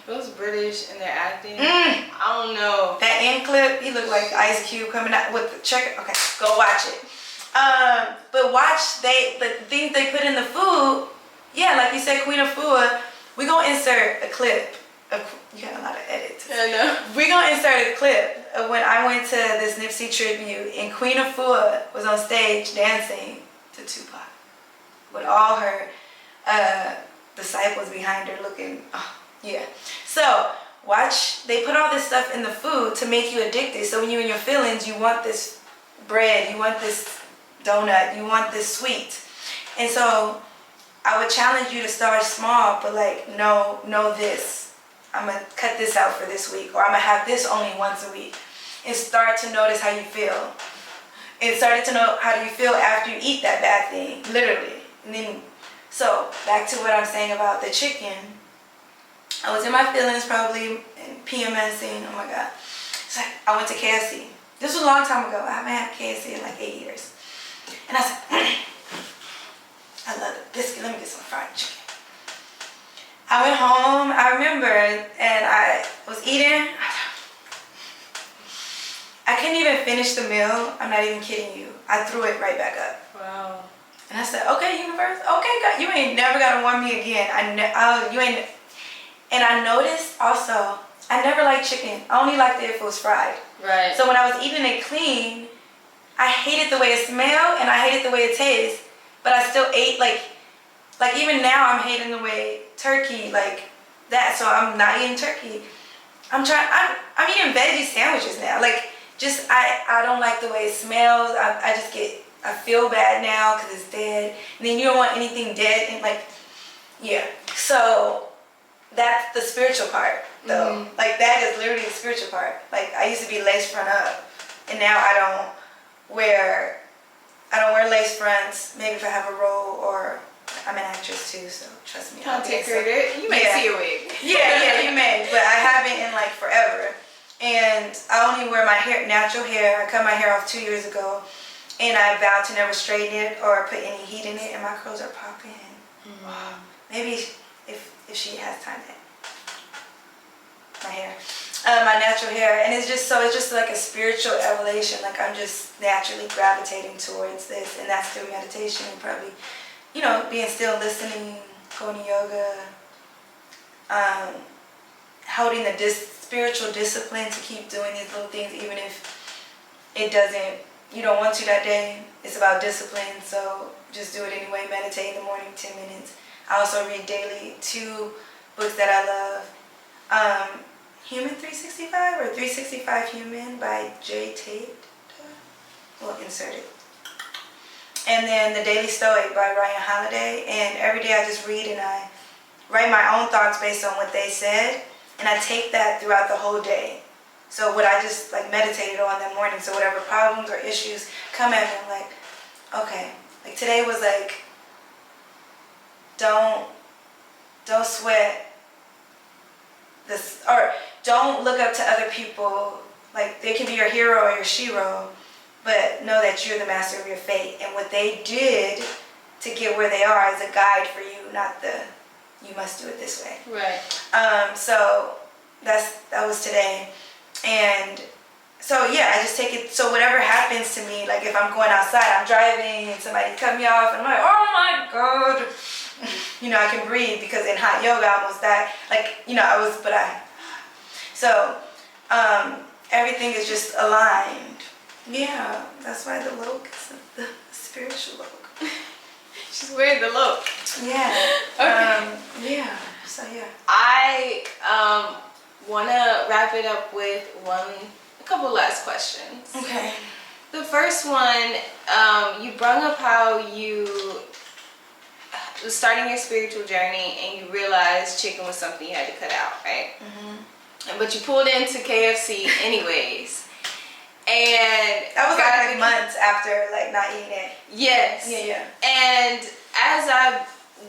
[SPEAKER 1] Those British and their acting, I don't know.
[SPEAKER 2] That end clip, he looked like Ice Cube coming out with the check. Okay, go watch it. But watch the things they put in the food. Yeah, like you said, Queen of Fua. We're going to insert a clip. You got a lot of edits.
[SPEAKER 1] I know.
[SPEAKER 2] We're going to insert a clip of when I went to this Nipsey tribute, and Queen of Fua was on stage dancing to Tupac with all her disciples behind her looking, yeah. So watch, they put all this stuff in the food to make you addicted. So when you're in your feelings, you want this bread, you want this donut, you want this sweet. And so I would challenge you to start small, but like, know this. I'm going to cut this out for this week, or I'm going to have this only once a week. And start to notice how you feel. And started to know how do you feel after you eat that bad thing, literally. And then, so back to what I'm saying about the chicken. I was in my feelings probably, and PMSing, oh my God. So I went to KFC. This was a long time ago. I haven't had KFC in like 8 years. And I said, I love the biscuit. Let me get some fried chicken. I went home, I remember, and I was eating. I couldn't even finish the meal. I'm not even kidding you. I threw it right back up.
[SPEAKER 1] Wow.
[SPEAKER 2] And I said, okay, universe, okay, God, you ain't never gotta warn me again. You ain't. And I noticed also, I never liked chicken. I only liked it if it was fried.
[SPEAKER 1] Right.
[SPEAKER 2] So when I was eating it clean, I hated the way it smelled and I hated the way it tastes. But I still ate like even now I'm hating the way turkey, like that. So I'm not eating turkey. I'm eating veggie sandwiches now. Like, just, I don't like the way it smells. I feel bad now because it's dead. And then you don't want anything dead and like, yeah. So that's the spiritual part, though. Like, that is literally the spiritual part. Like, I used to be lace front up, and now I don't wear lace fronts. Maybe if I have a role, or I'm an actress too, so trust me.
[SPEAKER 1] Content creator, you may see a wig.
[SPEAKER 2] Yeah, you may, but I haven't in like forever. And I only wear my hair, natural hair. I cut my hair off 2 years ago, and I vowed to never straighten it or put any heat in it, and my curls are popping. Wow. Maybe if she has time, my hair, my natural hair, and it's just like a spiritual elevation. Like, I'm just naturally gravitating towards this, and that's through meditation and probably, being still, listening, going to yoga, holding the spiritual discipline to keep doing these little things, even if you don't want to that day. It's about discipline, so just do it anyway. Meditate in the morning, 10 minutes. I also read daily 2 books that I love. Human 365 or 365 Human by J. Tate. We'll insert it. And then The Daily Stoic by Ryan Holiday. And every day I just read and I write my own thoughts based on what they said. And I take that throughout the whole day. So what I just like meditated on that morning. So whatever problems or issues come at me, I'm like, okay. Like today was like, don't sweat this, or don't look up to other people. Like, they can be your hero or your shero, but know that you're the master of your fate, and what they did to get where they are is a guide for you, not you must do it this way.
[SPEAKER 1] Right.
[SPEAKER 2] So that was today. And so yeah, I just take it, so whatever happens to me, like if I'm going outside, I'm driving and somebody cut me off and I'm like, oh my God. I can breathe, because in hot yoga I almost died. Like, so everything is just aligned. Yeah, that's why the Loc is the spiritual Loc.
[SPEAKER 1] She's wearing the Loc.
[SPEAKER 2] Yeah.
[SPEAKER 1] Okay.
[SPEAKER 2] Yeah. So yeah.
[SPEAKER 1] I want to wrap it up with a couple last questions.
[SPEAKER 2] Okay.
[SPEAKER 1] The first one, you brought up how you was starting your spiritual journey and you realized chicken was something you had to cut out, right? But you pulled into KFC anyways. And
[SPEAKER 2] that was like months after like not eating it.
[SPEAKER 1] Yes.
[SPEAKER 2] Yeah.
[SPEAKER 1] And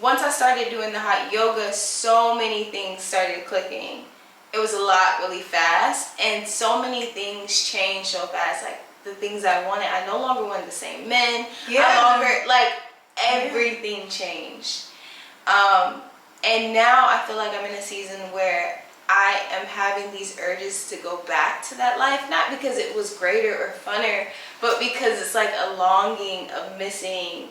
[SPEAKER 1] once I started doing the hot yoga, so many things started clicking. It was a lot really fast, and so many things changed so fast. Like the things I wanted, I no longer wanted the same men. Everything changed. And now I feel like I'm in a season where I am having these urges to go back to that life, not because it was greater or funner, but because it's like a longing of missing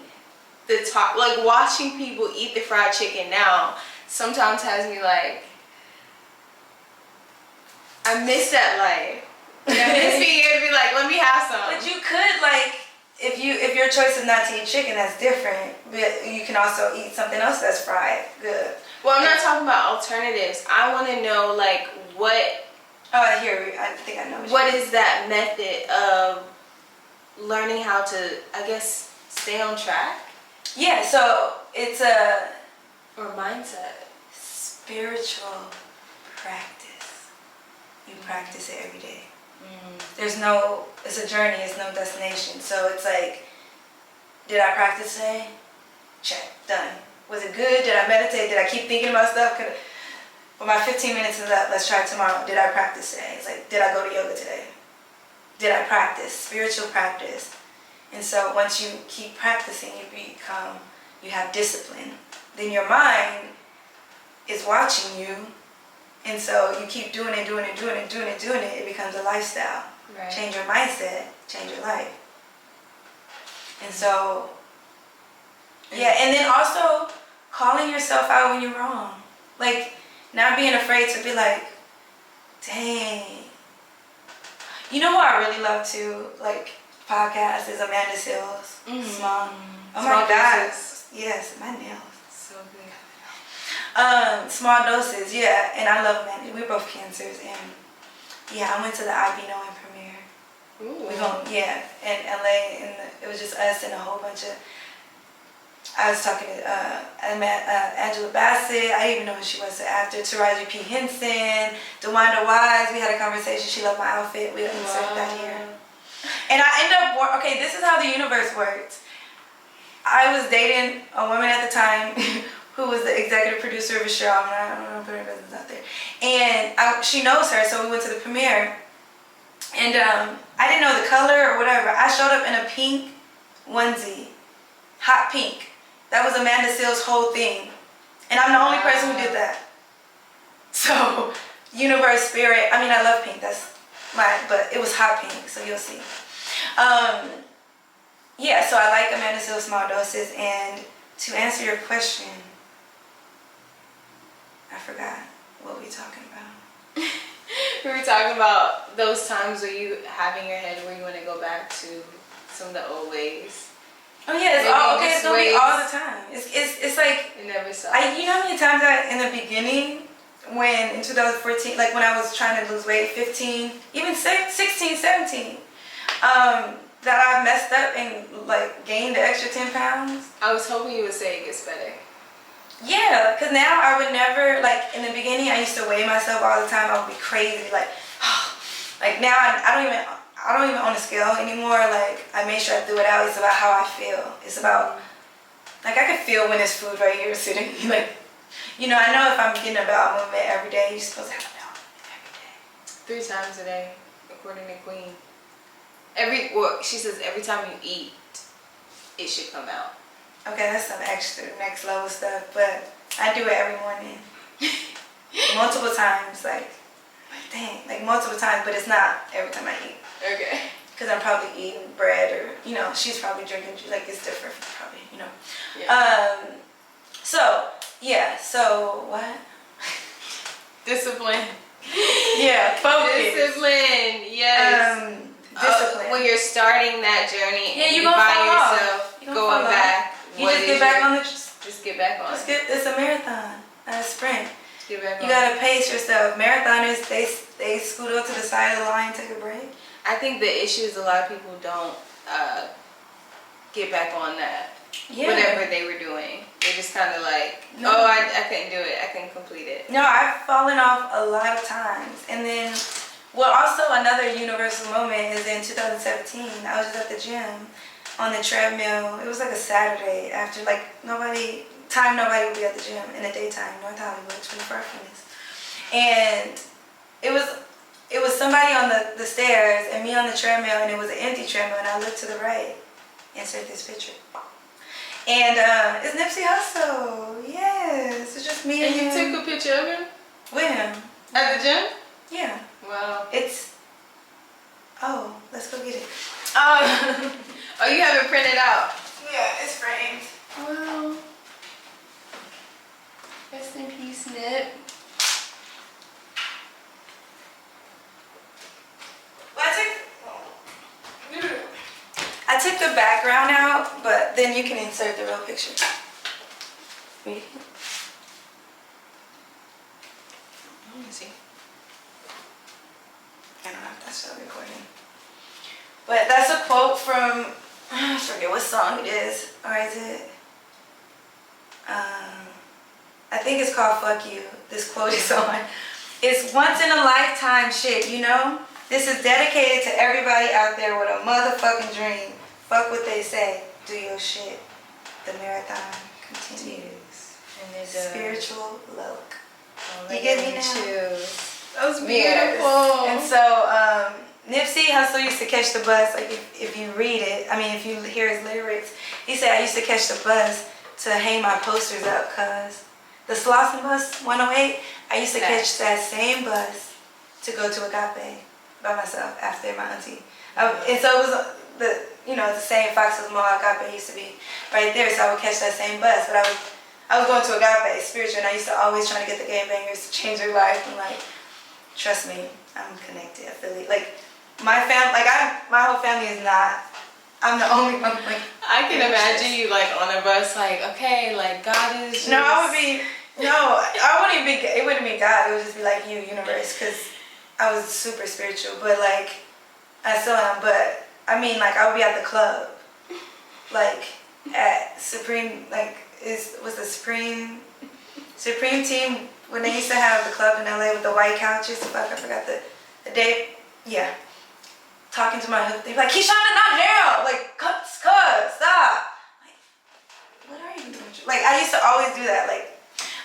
[SPEAKER 1] the top. Like watching people eat the fried chicken now sometimes has me like, I miss that life. I miss being able to be like, let me have some.
[SPEAKER 2] But you could, like, if your choice is not to eat chicken, that's different. But you can also eat something else that's fried good.
[SPEAKER 1] Well, I'm not talking about alternatives. I want to know, like, what...
[SPEAKER 2] Oh, I think I know
[SPEAKER 1] what is that method of learning how to, I guess, stay on track?
[SPEAKER 2] Yeah, so it's a...
[SPEAKER 1] Or mindset.
[SPEAKER 2] Spiritual practice. You practice it every day. It's a journey, it's no destination. So it's like, did I practice today? Check, done. Was it good? Did I meditate? Did I keep thinking about stuff? Well, my 15 minutes is up. Let's try it tomorrow. Did I practice today? It's like, did I go to yoga today? Did I practice? Spiritual practice. And so once you keep practicing, you have discipline. Then your mind is watching you. And so you keep doing it, it becomes a lifestyle.
[SPEAKER 1] Right.
[SPEAKER 2] Change your mindset, change your life. And so, yeah, and then also calling yourself out when you're wrong. Like, not being afraid to be like, dang. You know who I really love to, like, podcast is Amanda Seals. Small. Oh my God. Yes, my nails.
[SPEAKER 1] So good.
[SPEAKER 2] Small doses, yeah, and I love Amanda. We're both cancers, and yeah, I went to the Ivy Knowing premiere.
[SPEAKER 1] Ooh.
[SPEAKER 2] In LA, and it was just us and a whole bunch of I was talking to Angela Bassett. I didn't even know who she was after. Taraji P. Henson, DeWanda Wise. We had a conversation. She loved my outfit. We'll insert that here. And I ended up, okay, this is how the universe worked. I was dating a woman at the time who was the executive producer of a show. I don't know if her business out there. And she knows her, so we went to the premiere. And I didn't know the color or whatever. I showed up in a pink onesie, hot pink. That was Amanda Seales' whole thing. And I'm the only person who did that. So, universe, spirit, I mean, I love pink, but it was hot pink, so you'll see. Yeah, so I like Amanda Seales' Small Doses, and to answer your question, I forgot what we were talking about.
[SPEAKER 1] We were talking about those times where you have in your head where you want to go back to some of the old ways.
[SPEAKER 2] Oh yeah, it's gonna be all the time. It's like
[SPEAKER 1] it never stops.
[SPEAKER 2] You know how many times in the beginning, when in 2014, like when I was trying to lose weight, 15, even 16, 17, that I messed up and like gained the extra 10 pounds.
[SPEAKER 1] I was hoping you would say it gets better.
[SPEAKER 2] Yeah, because now I would never, like in the beginning I used to weigh myself all the time. I would be crazy, like now I don't even own a scale anymore. Like I make sure I threw it out. It's about how I feel. It's about, like I can feel when there's food right here sitting. Like, you know, I know if I'm getting a bowel movement every day, you're supposed to have a bowel movement every day. 3
[SPEAKER 1] times a day, according to Queen. She says every time you eat, it should come out.
[SPEAKER 2] Okay, that's some extra next level stuff, but I do it every morning. Multiple times, like dang, like multiple times, but it's not every time I eat.
[SPEAKER 1] Okay.
[SPEAKER 2] Because I'm probably eating bread or, you know, she's probably drinking juice, like it's different probably, you know.
[SPEAKER 1] Yeah.
[SPEAKER 2] So what?
[SPEAKER 1] Discipline.
[SPEAKER 2] Yeah, focus.
[SPEAKER 1] Discipline, yes.
[SPEAKER 2] Discipline.
[SPEAKER 1] When you're starting that journey and
[SPEAKER 2] you're
[SPEAKER 1] you
[SPEAKER 2] gonna
[SPEAKER 1] find
[SPEAKER 2] fall
[SPEAKER 1] yourself
[SPEAKER 2] off.
[SPEAKER 1] going back.
[SPEAKER 2] You just get back on the...
[SPEAKER 1] Just get back on.
[SPEAKER 2] It's a marathon, not a sprint.
[SPEAKER 1] Just get back on.
[SPEAKER 2] You gotta pace yourself. Marathoners, they scoot up to the side of the line, take a break.
[SPEAKER 1] I think the issue is a lot of people don't get back on that. Yeah. Whatever they were doing. They're just kind of like, I couldn't do it. I couldn't complete it.
[SPEAKER 2] No, I've fallen off a lot of times. And then, well, also another universal moment is in 2017. I was just at the gym on the treadmill. It was like a Saturday after, like, nobody would be at the gym in the daytime, North Hollywood, 24 Hours. And it was somebody on the stairs and me on the treadmill, and it was an empty treadmill, and I looked to the right. Insert this picture. And it's Nipsey Hussle. Yes, it's just me and him.
[SPEAKER 1] And you took a picture of him?
[SPEAKER 2] With him.
[SPEAKER 1] At the gym?
[SPEAKER 2] Yeah.
[SPEAKER 1] Wow.
[SPEAKER 2] Let's go get it.
[SPEAKER 1] Oh, you have it printed out?
[SPEAKER 2] Yeah, it's framed.
[SPEAKER 1] Wow. Rest in peace, Nip.
[SPEAKER 2] I took the background out, but then you can insert the real picture.
[SPEAKER 1] Let me see.
[SPEAKER 2] I don't know if that's still recording. But that's a quote from, I forget what song it is. Or is it? I think it's called Fuck You. This quote is on. It's once in a lifetime shit, you know? This is dedicated to everybody out there with a motherfucking dream. Fuck what they say. Do your shit. The marathon continues.
[SPEAKER 1] And there's
[SPEAKER 2] Spiritual Loc.
[SPEAKER 1] Oh,
[SPEAKER 2] you get me now?
[SPEAKER 1] That was beautiful.
[SPEAKER 2] Yes. And so, Nipsey Hussle used to catch the bus. Like if you read it, I mean, if you hear his lyrics, he said, I used to catch the bus to hang my posters up, cause the Slauson bus 108, I used to catch that same bus to go to Agape by myself after my auntie. And so it was the same Fox Hills Mall Agape used to be right there. So I would catch that same bus, but I was going to Agape Spiritual, and I used to always try to get the gangbangers to change their life. And like, trust me, I'm connected. I feel like my family, like my whole family is not. I'm the only one. Like,
[SPEAKER 1] I can imagine you like on a bus, like, okay, like God is. Just...
[SPEAKER 2] No, I wouldn't be. It wouldn't be God. It would just be like you, universe, because I was super spiritual. But like, I still am. But I mean, like, I would be at the club, like at Supreme, like, was the Supreme team when they used to have the club in LA with the white couches. Fuck, I forgot the day. Yeah. Talking to my hook, they'd be like, Qishanda, not now! Like, cuz, stop! Like, what are you doing? Like, I used to always do that. Like,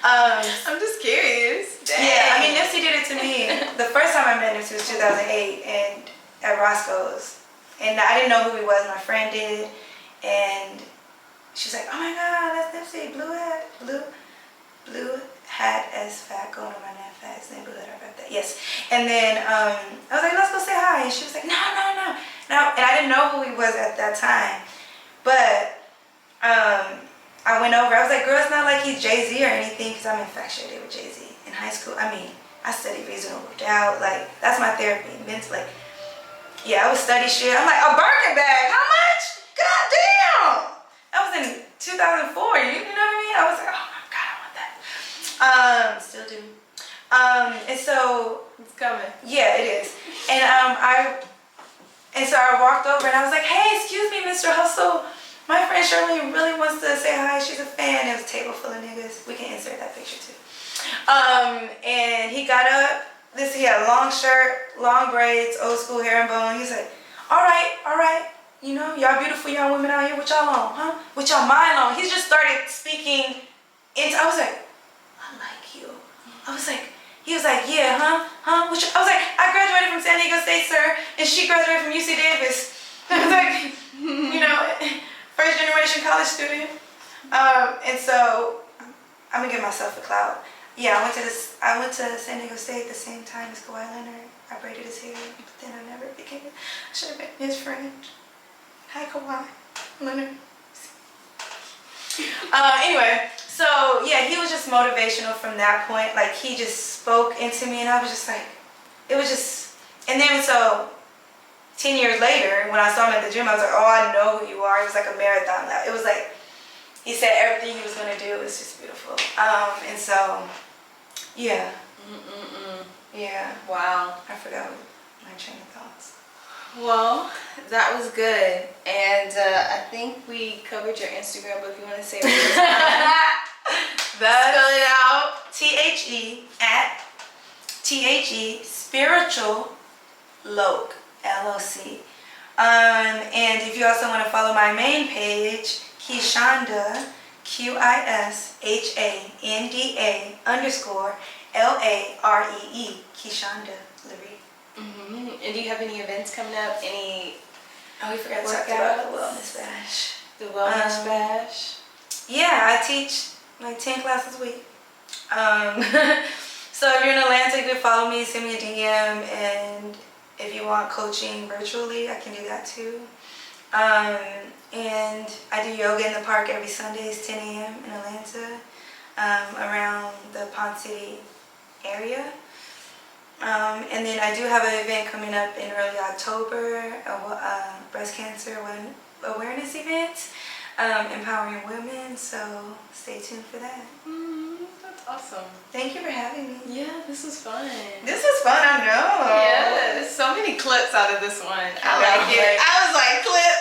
[SPEAKER 1] I'm just curious. Dang.
[SPEAKER 2] Yeah, I mean, Nipsey did it to me. The first time I met Nipsey was 2008 and at Roscoe's. And I didn't know who he was, my friend did. And she's like, oh my God, that's Nipsey, blue hat as fat, going on my nap fat, his name Blue Hat, I read that, yes. And then I was like, let's go say hi. And she was like, no. And I didn't know who he was at that time. But I went over, I was like, girl, it's not like he's Jay-Z or anything, because I'm infatuated with Jay-Z. In high school, I mean, I studied reasonable doubt, like, that's my therapy, mentally. Yeah, I would study shit. I'm like, a Birkin bag, how much? God damn! That was in 2004, you know what I mean? I was like, oh my God, I want that. Still do. And so
[SPEAKER 1] It's coming.
[SPEAKER 2] yeah, it is. And so I walked over and I was like, hey, excuse me, Mr. Hustle. My friend Shirley really wants to say hi. She's a fan. It was a table full of niggas. We can insert that picture too. And he got up. He had a long shirt, long braids, old school hair and bone. He's like, all right. You know, y'all beautiful young women out here. What y'all on, huh? What y'all mind on? He just started speaking into, I was like, I like you. He was like, yeah, huh? I was like, I graduated from San Diego State, sir, and she graduated from UC Davis. I was like, you know, first generation college student. And so I'm gonna give myself a clout. Yeah, I went to San Diego State at the same time as Kawhi Leonard. I braided his hair, but then I never became. I should have been his friend. Hi, Kawhi Leonard. Anyway, so yeah, he was just motivational from that point. Like, he just spoke into me, and I was just like, it was just. And then so 10 years later, when I saw him at the gym, I was like, oh, I know who you are. It was like a marathon lap. It was like, he said everything he was going to do. It was just beautiful. And so, yeah. Yeah.
[SPEAKER 1] Wow.
[SPEAKER 2] I forgot my train of thoughts.
[SPEAKER 1] Well, that was good. And I think we covered your Instagram, but if you want to say it one more time. Spell it out.
[SPEAKER 2] THE Spiritual Loc. LOC. And if you also want to follow my main page, Qishanda, QISHANDA _LAREE, Qishanda Laree.
[SPEAKER 1] And do you have any events coming up?
[SPEAKER 2] Oh, we forgot to talk about the Wellness Bash.
[SPEAKER 1] The Wellness Bash?
[SPEAKER 2] Yeah, I teach like 10 classes a week. So if you're in Atlanta, you can follow me, send me a DM, and if you want coaching virtually, I can do that too. And I do yoga in the park every Sundays, 10 a.m. in Atlanta, around the Pond City area. And then I do have an event coming up in early October, a breast cancer awareness event, empowering women, so stay tuned for that.
[SPEAKER 1] That's awesome.
[SPEAKER 2] Thank you for having me.
[SPEAKER 1] Yeah, this was fun.
[SPEAKER 2] This was fun, I know.
[SPEAKER 1] Yeah, so many clips out of this one. I like it.
[SPEAKER 2] I was like, clip.